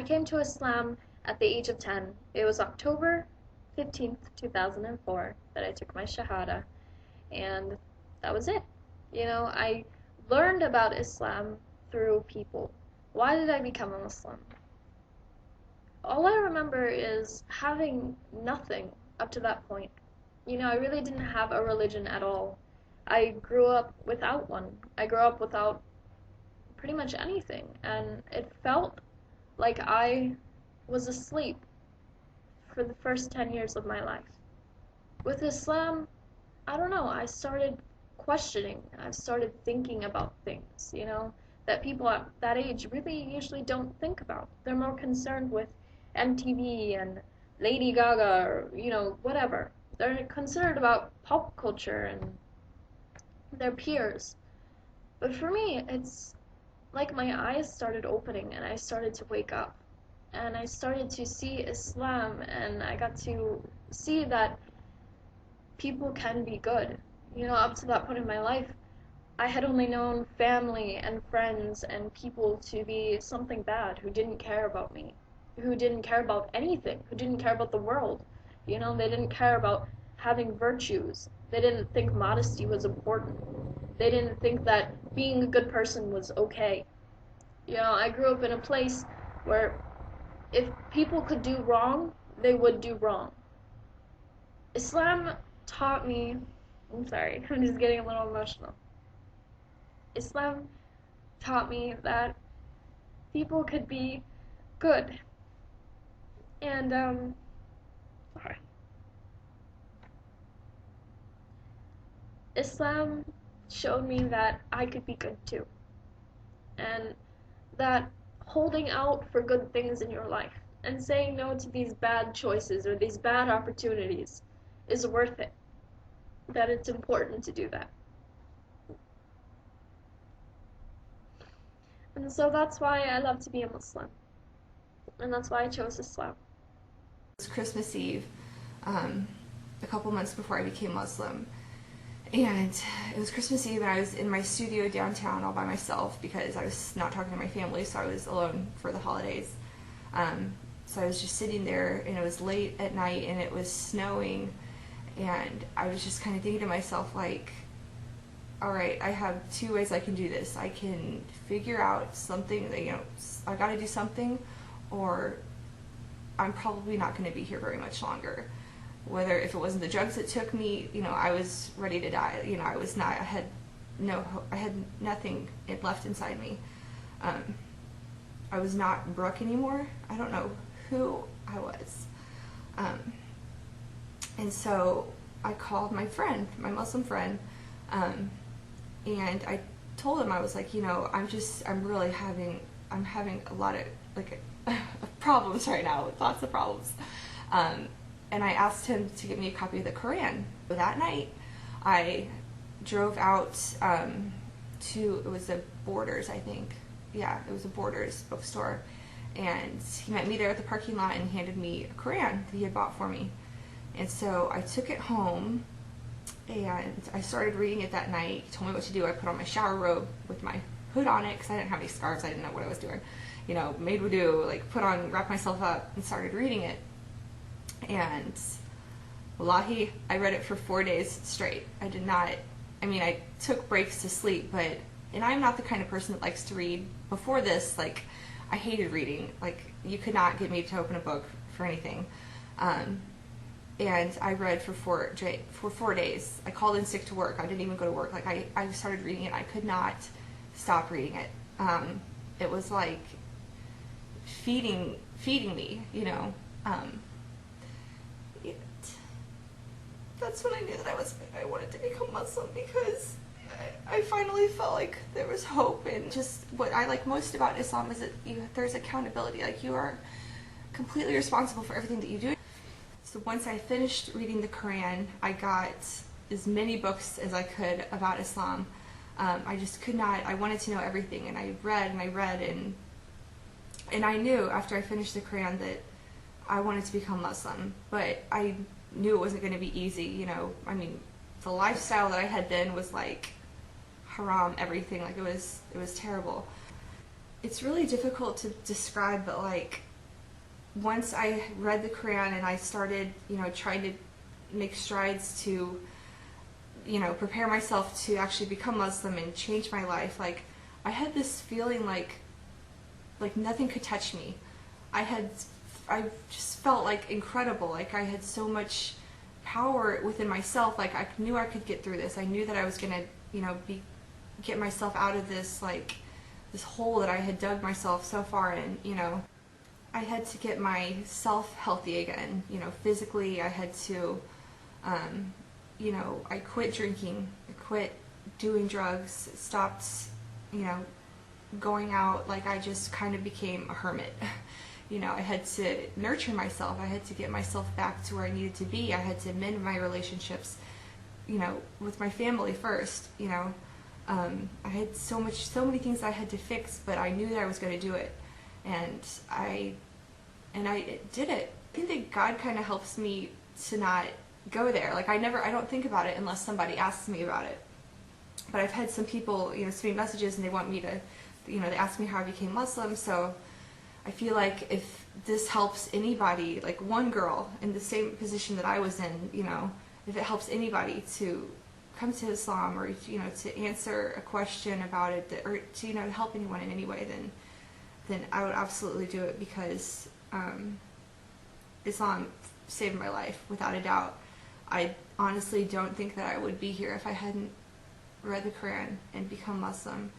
I came to Islam at the age of 10. It was October 15th, 2004 that I took my Shahada, and that was it. I learned about Islam through people. Why did I become a Muslim? All I remember is having nothing up to that point. I really didn't have a religion at all. I grew up without one. I grew up without pretty much anything, and it felt like I was asleep for the first 10 years of my life. With Islam, I don't know, I started questioning. I started thinking about things, that people at that age really usually don't think about. They're more concerned with MTV and Lady Gaga or, whatever. They're concerned about pop culture and their peers. But for me, it's like my eyes started opening and I started to wake up. And I started to see Islam and I got to see that people can be good. Up to that point in my life, I had only known family and friends and people to be something bad who didn't care about me, who didn't care about anything, who didn't care about the world. They didn't care about having virtues. They didn't think modesty was important. They didn't think that being a good person was okay. I grew up in a place where if people could do wrong, they would do wrong. Islam taught me, I'm sorry, I'm just getting a little emotional. Islam taught me that people could be good. And, sorry. Islam showed me that I could be good too. And that holding out for good things in your life and saying no to these bad choices or these bad opportunities is worth it. That it's important to do that. And so that's why I love to be a Muslim. And that's why I chose Islam. It was Christmas Eve, a couple months before I became Muslim. And it was Christmas Eve and I was in my studio downtown all by myself because I was not talking to my family, so I was alone for the holidays. So I was just sitting there and it was late at night and it was snowing and I was just kind of thinking to myself like, alright, I have two ways I can do this. I can figure out something, I gotta do something, or I'm probably not going to be here very much longer. Whether if it wasn't the drugs that took me, I was ready to die. I was not. I had nothing left inside me. I was not Brooke anymore. I don't know who I was. And so I called my friend, my Muslim friend, and I told him, I was like, I'm having a lot of problems right now, lots of problems. And I asked him to get me a copy of the Quran. So that night, I drove out to, it was a Borders, I think. Yeah, it was a Borders bookstore. And he met me there at the parking lot and handed me a Quran that he had bought for me. And so I took it home and I started reading it that night. He told me what to do. I put on my shower robe with my hood on it because I didn't have any scarves. I didn't know what I was doing. Made wudu, wrapped myself up and started reading it. And wallahi, I read it for 4 days straight. I took breaks to sleep, and I'm not the kind of person that likes to read. Before this, I hated reading. You could not get me to open a book for anything. And I read for 4 days. I called in sick to work. I didn't even go to work. I started reading it. I could not stop reading it. It was like feeding me, that's when I knew that I wanted to become Muslim, because I finally felt like there was hope. And just what I like most about Islam is that there's accountability. You are completely responsible for everything that you do. So once I finished reading the Quran, I got as many books as I could about Islam. I just could not, I wanted to know everything, and I read, and I knew after I finished the Quran that I wanted to become Muslim, but I knew it wasn't going to be easy. The lifestyle that I had then was haram, everything. It was terrible. It's really difficult to describe, but once I read the Quran and I started, trying to make strides to, prepare myself to actually become Muslim and change my life, like, I had this feeling like nothing could touch me. I just felt like incredible, like I had so much power within myself, like I knew I could get through this. I knew that I was gonna, get myself out of this, like, this hole that I had dug myself so far in, I had to get myself healthy again, physically. I had to, I quit drinking, I quit doing drugs, stopped, going out. Like, I just kind of became a hermit. I had to nurture myself. I had to get myself back to where I needed to be. I had to mend my relationships, with my family first. I had so many things I had to fix, but I knew that I was going to do it, and I did it. I think that God kind of helps me to not go there. Like, I don't think about it unless somebody asks me about it. But I've had some people, send me messages and they want me to, they ask me how I became Muslim. So I feel like if this helps anybody, like one girl in the same position that I was in, if it helps anybody to come to Islam, or to answer a question about it, or to help anyone in any way, then I would absolutely do it, because Islam saved my life without a doubt. I honestly don't think that I would be here if I hadn't read the Quran and become Muslim.